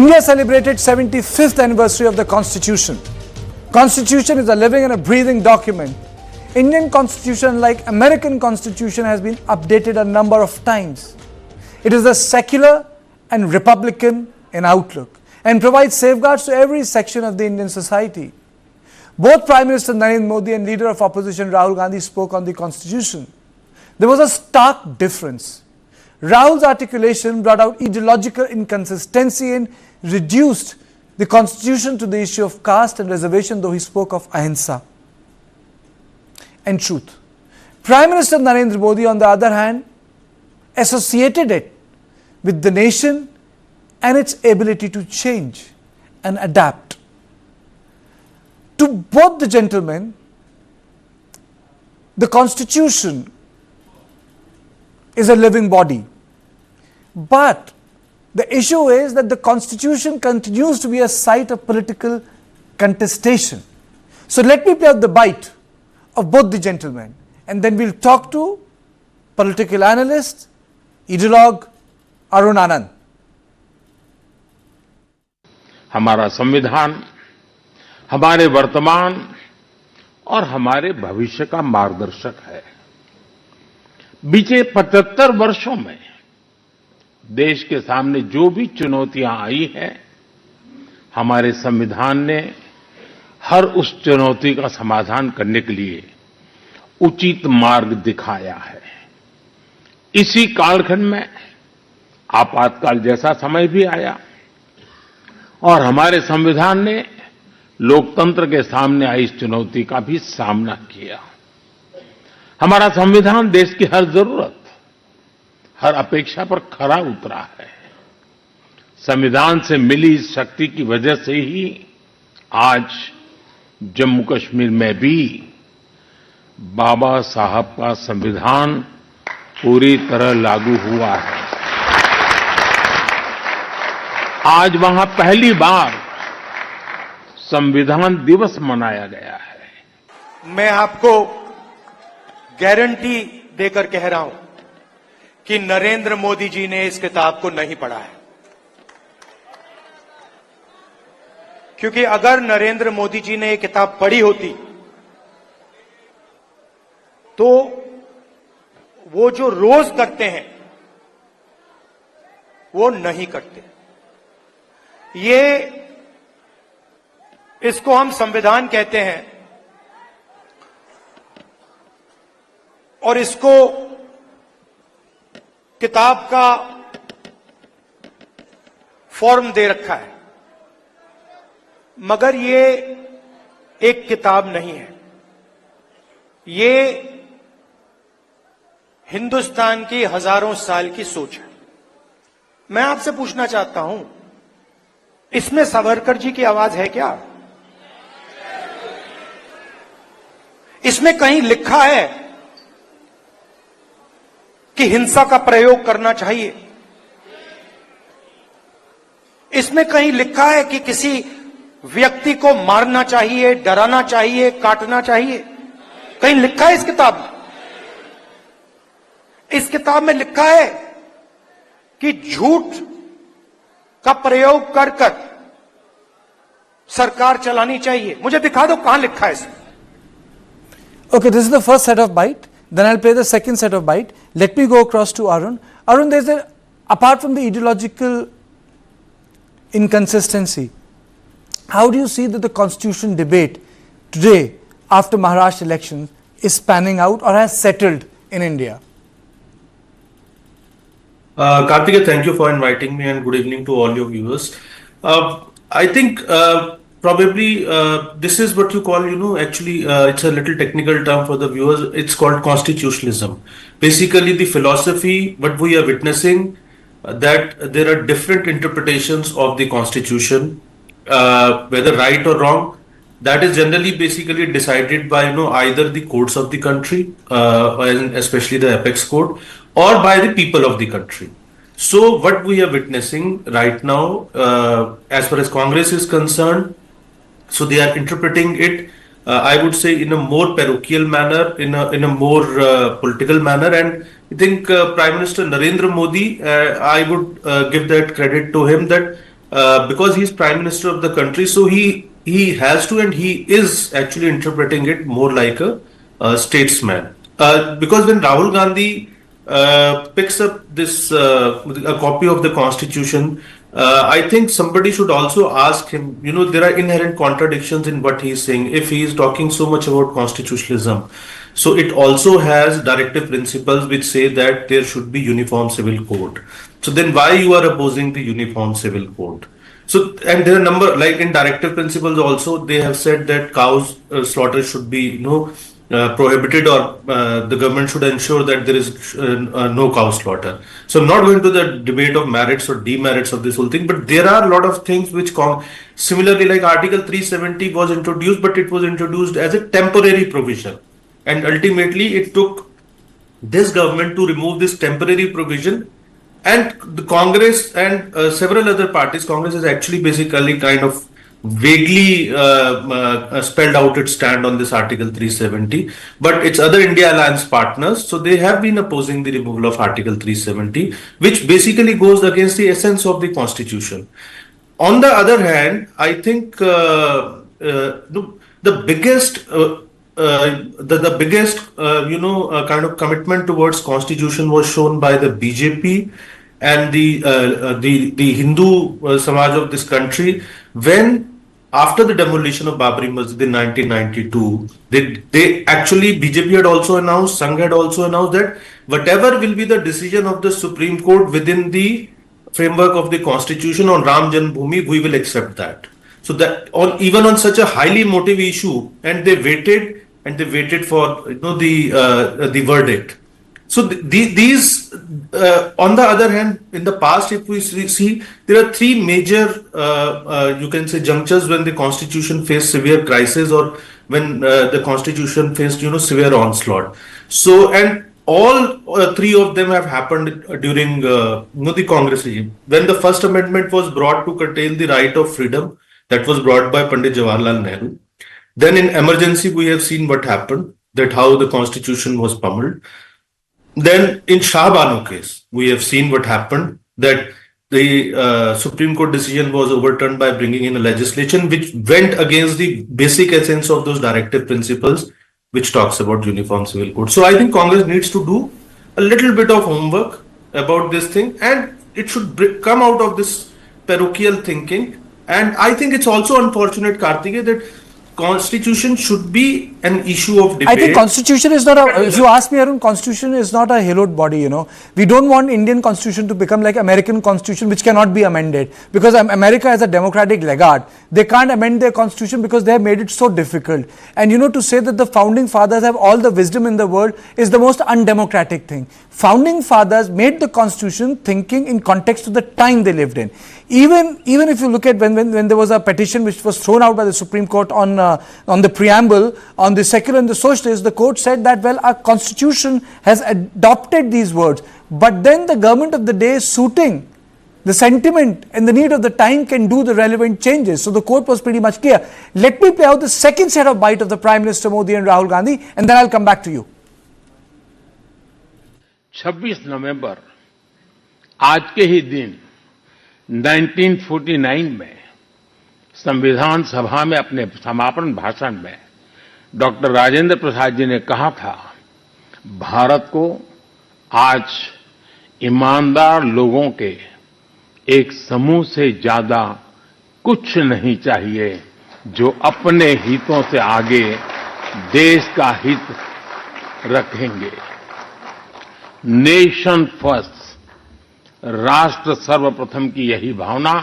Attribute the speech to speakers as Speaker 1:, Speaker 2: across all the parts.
Speaker 1: India celebrated 75th anniversary of the Constitution. Constitution is a living and a breathing document. Indian Constitution, like American Constitution, has been updated a number of times. It is a secular and republican in outlook and provides safeguards to every section of the Indian society. Both Prime Minister Narendra Modi and leader of Opposition Rahul Gandhi spoke on the Constitution. There was a stark difference. Rahul's articulation brought out ideological inconsistency and reduced the Constitution to the issue of caste and reservation, though he spoke of ahimsa and truth. Prime Minister Narendra Modi, on the other hand, associated it with the nation and its ability to change and adapt. To both the gentlemen, the Constitution is a living body. But the issue is that the Constitution continues to be a site of political contestation. So let me play out the bite of both the gentlemen, and then we'll talk to political analyst, ideologue Arun Anand.
Speaker 2: हमारा संविधान हमारे वर्तमान और हमारे भविष्य का मार्गदर्शक है। बीते 75 वर्षों में देश के सामने जो भी चुनौतियां आई हैं, हमारे संविधान ने हर उस चुनौती का समाधान करने के लिए उचित मार्ग दिखाया है। इसी कालखंड में आपातकाल जैसा समय भी आया और हमारे संविधान ने लोकतंत्र के सामने आई इस चुनौती का भी सामना किया। हमारा संविधान देश की हर जरूरत, हर अपेक्षा पर खरा उतरा है। संविधान से मिली इस शक्ति की वजह से ही आज जम्मू कश्मीर में भी बाबा साहब का संविधान पूरी तरह लागू हुआ है। आज वहां पहली बार संविधान दिवस मनाया गया है।
Speaker 3: मैं आपको गारंटी देकर कह रहा हूं कि नरेंद्र मोदी जी ने इस किताब को नहीं पढ़ा है, क्योंकि अगर नरेंद्र मोदी जी ने ये किताब पढ़ी होती तो वो जो रोज करते हैं वो नहीं करते। ये इसको हम संविधान कहते हैं और इसको किताब का फॉर्म दे रखा है, मगर ये एक किताब नहीं है। ये हिंदुस्तान की हजारों साल की सोच है। मैं आपसे पूछना चाहता हूं, इसमें सावरकर जी की आवाज है क्या? इसमें कहीं लिखा है कि हिंसा का प्रयोग करना चाहिए? इसमें कहीं लिखा है कि किसी व्यक्ति को मारना चाहिए, डराना चाहिए, काटना चाहिए? कहीं लिखा है इस किताब में? इस किताब में लिखा है कि झूठ का प्रयोग कर कर सरकार चलानी चाहिए। मुझे दिखा दो कहां लिखा है इसमें।
Speaker 1: Okay, this is the first set of bite. Then I'll play the second set of bite. Let me go across to Arun. Arun, apart from the ideological inconsistency, how do you see that the Constitution debate today, after Maharashtra elections, is panning out or has settled in India?
Speaker 4: Karthika, thank you for inviting me and good evening to all your viewers. I think probably this is what you call, actually it's a little technical term for the viewers. It's called constitutionalism. Basically the philosophy, what we are witnessing, that there are different interpretations of the constitution, whether right or wrong. That is generally basically decided by either the courts of the country, and especially the apex court, or by the people of the country. So what we are witnessing right now, as far as Congress is concerned, so they are interpreting it, I would say, in a more parochial manner, in a more political manner. And I think Prime Minister Narendra Modi, I would give that credit to him, that because he's prime minister of the country, so he has to, and he is actually interpreting it more like a statesman. Because when Rahul Gandhi picks up this a copy of the constitution, I think somebody should also ask him. You know, there are inherent contradictions in what he's saying. If he is talking so much about constitutionalism, so it also has directive principles which say that there should be uniform civil code. So then why you are opposing the uniform civil code? So, and there are number, like in directive principles also, they have said that cows slaughter should be, prohibited, or the government should ensure that there is no cow slaughter. So I'm not going to the debate of merits or demerits of this whole thing, but there are a lot of things which similarly, like Article 370 was introduced, but it was introduced as a temporary provision. And ultimately it took this government to remove this temporary provision, and the Congress and several other parties. Congress has actually basically kind of vaguely spelled out its stand on this Article 370, but its other India Alliance partners, so they have been opposing the removal of Article 370, which basically goes against the essence of the Constitution. On the other hand, I think the biggest the biggest kind of commitment towards constitution was shown by the BJP and the Hindu Samaj of this country, when after the demolition of Babri Masjid in 1992, they actually, BJP had also announced, Sangh had also announced that whatever will be the decision of the Supreme Court within the framework of the constitution on Ram Janmabhoomi, we will accept that. So that even on such a highly emotive issue, and they waited for the verdict. So these on the other hand, in the past, if we see, there are three major you can say junctures when the constitution faced severe crisis, or when the constitution faced severe onslaught. So, and all three of them have happened during the Congress regime. When the first amendment was brought to curtail the right of freedom, that was brought by Pandit Jawaharlal Nehru. Then in emergency, we have seen what happened, that how the constitution was pummeled. Then in Shah Bano case, we have seen what happened, that the Supreme Court decision was overturned by bringing in a legislation which went against the basic essence of those directive principles, which talks about uniform civil code. So I think Congress needs to do a little bit of homework about this thing, and it should come out of this parochial thinking. And I think it's also unfortunate, Kartikeya, that constitution should be an issue of debate.
Speaker 1: I think constitution is not a, if you ask me, Arun, constitution is not a hallowed body, We don't want Indian constitution to become like American constitution, which cannot be amended, because America has a democratic laggard. They can't amend their constitution because they have made it so difficult. And to say that the founding fathers have all the wisdom in the world is the most undemocratic thing. Founding fathers made the constitution thinking in context to the time they lived in. Even if you look at when there was a petition which was thrown out by the Supreme Court on the preamble, on the secular and the socialist, the court said that, well, our constitution has adopted these words, but then the government of the day, suiting the sentiment and the need of the time, can do the relevant changes. So the court was pretty much clear. Let me play out the second set of bite of the Prime Minister Modi and Rahul Gandhi, and then I'll come back to you.
Speaker 2: 26 नवंबर आज के ही दिन 1949 में संविधान सभा में अपने समापन भाषण में डॉक्टर राजेंद्र प्रसाद जी ने कहा था, भारत को आज ईमानदार लोगों के एक समूह से ज्यादा कुछ नहीं चाहिए, जो अपने हितों से आगे देश का हित रखेंगे। नेशन फर्स्ट, राष्ट्र सर्वप्रथम की यही भावना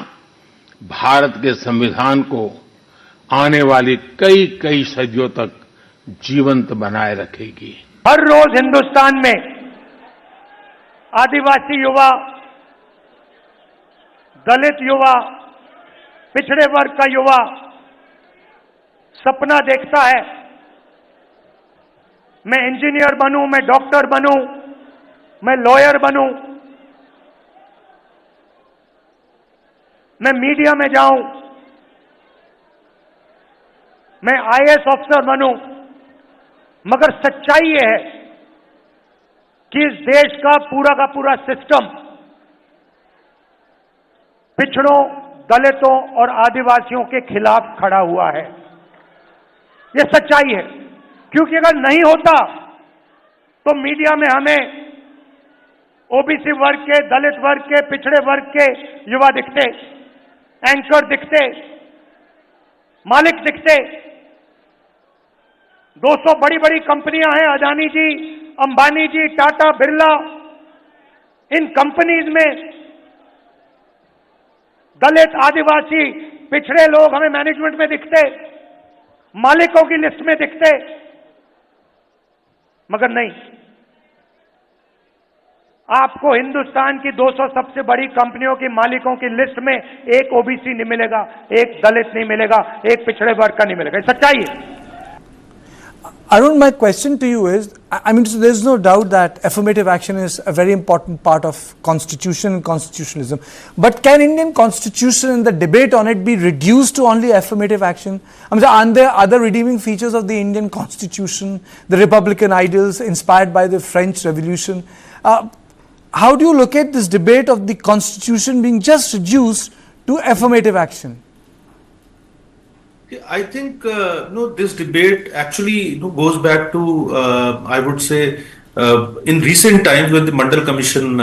Speaker 2: भारत के संविधान को आने वाली कई सदियों तक जीवंत बनाए रखेगी।
Speaker 3: हर रोज हिंदुस्तान में आदिवासी युवा, दलित युवा, पिछड़े वर्ग का युवा सपना देखता है, मैं इंजीनियर बनूं, मैं डॉक्टर बनूं, मैं लॉयर बनूं, मैं मीडिया में जाऊं, मैं आईएएस अफसर बनूं। मगर सच्चाई यह है कि इस देश का पूरा सिस्टम पिछड़ों, दलितों और आदिवासियों के खिलाफ खड़ा हुआ है। यह सच्चाई है, क्योंकि अगर नहीं होता तो मीडिया में हमें ओबीसी वर्ग के, दलित वर्ग के, पिछड़े वर्ग के युवा दिखते, एंकर दिखते, मालिक दिखते। 200 बड़ी बड़ी कंपनियां हैं, अदानी जी, अंबानी जी, टाटा, बिरला। इन कंपनीज में दलित, आदिवासी, पिछड़े लोग हमें मैनेजमेंट में दिखते, मालिकों की लिस्ट में दिखते, मगर नहीं। आपको हिंदुस्तान की 200 सबसे बड़ी कंपनियों की मालिकों की लिस्ट में एक ओबीसी नहीं मिलेगा, एक दलित नहीं मिलेगा, एक पिछड़े वर्ग का नहीं मिलेगा। ये सच्चाई है।
Speaker 1: Arun, my question to you is, I mean, so there's no doubt that affirmative action is a very important part of constitution and constitutionalism. But can Indian constitution and the debate on it be reduced to only affirmative action? I mean, aren't there other redeeming features of the Indian constitution, the republican ideals inspired by the French Revolution? How do you look at this debate of the constitution being just reduced to affirmative action?
Speaker 4: I think this debate actually goes back to I would say in recent times when the Mandal Commission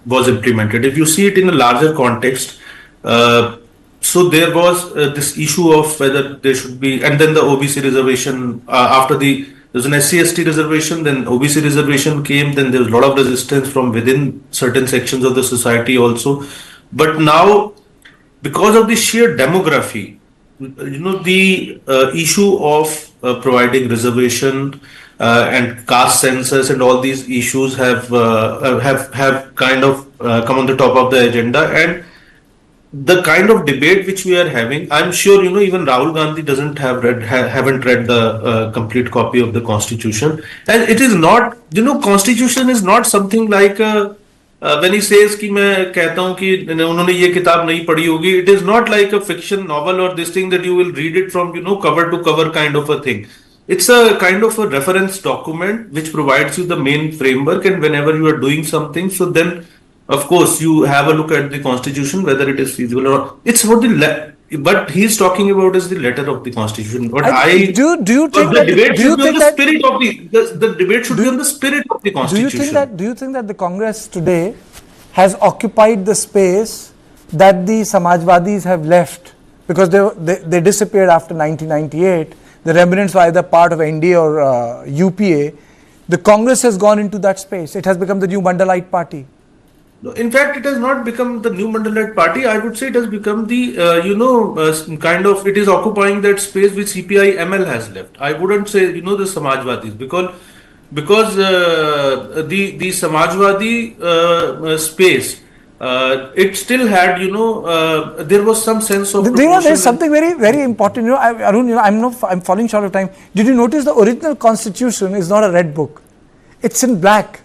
Speaker 4: was implemented. If you see it in a larger context, so there was this issue of whether there should be, and then the OBC reservation after there's an SC/ST reservation, then OBC reservation came, then there was a lot of resistance from within certain sections of the society also. But now, because of the sheer demography, the issue of providing reservation and caste census and all these issues have kind of come on the top of the agenda, and the kind of debate which we are having, I'm sure even Rahul Gandhi haven't read the complete copy of the constitution, and it is not, constitution is not something like when he says कि मैं कहता हूँ कि उन्होंने ये किताब नहीं पढ़ी होगी, it is not like a fiction novel or this thing that you will read it from cover to cover kind of a thing. It's a kind of a reference document which provides you the main framework, and whenever you are doing something, so then of course you have a look at the constitution whether it is feasible or not. It's what but he's talking about is the letter of the constitution. But
Speaker 1: do you think
Speaker 4: the debate should be on the spirit of the debate should be on the spirit of the constitution.
Speaker 1: Do you think that the Congress today has occupied the space that the Samajwadis have left, because they disappeared after 1998? The remnants were either part of NDA or UPA. The Congress has gone into that space. It has become the new Mandalite party.
Speaker 4: In fact, it has not become the new Mandalite party. I would say it has become the, it is occupying that space which CPI ML has left. I wouldn't say, the Samajwadis, because the Samajwadi space, it still had, there was some sense of.
Speaker 1: There's something very, very important. Arun, I'm falling short of time. Did you notice the original constitution is not a red book? It's in black.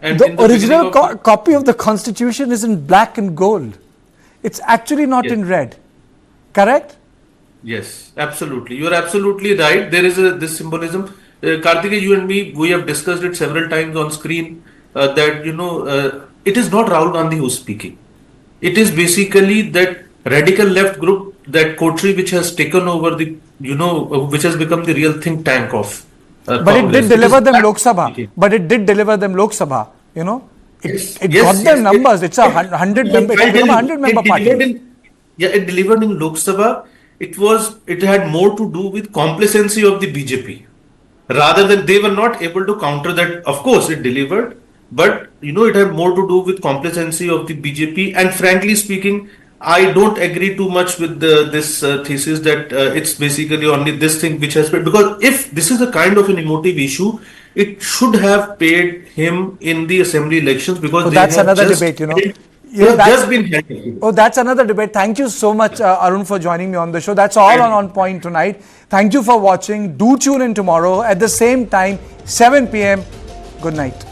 Speaker 1: And the original copy of the constitution is in black and gold. It's actually not in red. Correct?
Speaker 4: Yes, absolutely. You are absolutely right. There is this symbolism. Karthikeya, you and me, we have discussed it several times on screen that, it is not Rahul Gandhi who's speaking. It is basically that radical left group, that coterie which has taken over the, which has become the real think tank of
Speaker 1: but it did deliver them Lok Sabha. But it did deliver them Lok Sabha. It got their numbers. It's a 100 member. It's become a 100 member party.
Speaker 4: It delivered in Lok Sabha. It had more to do with complacency of the BJP, rather than they were not able to counter that. Of course, it delivered, but it had more to do with complacency of the BJP. And frankly speaking, I don't agree too much with this thesis that it's basically only this thing which has paid. Because if this is a kind of an emotive issue, it should have paid him in the assembly elections, because
Speaker 1: that's another debate, that's another debate. Thank you so much, Arun, for joining me on the show. That's all on Point tonight. Thank you for watching. Do tune in tomorrow at the same time, 7 p.m. Good night.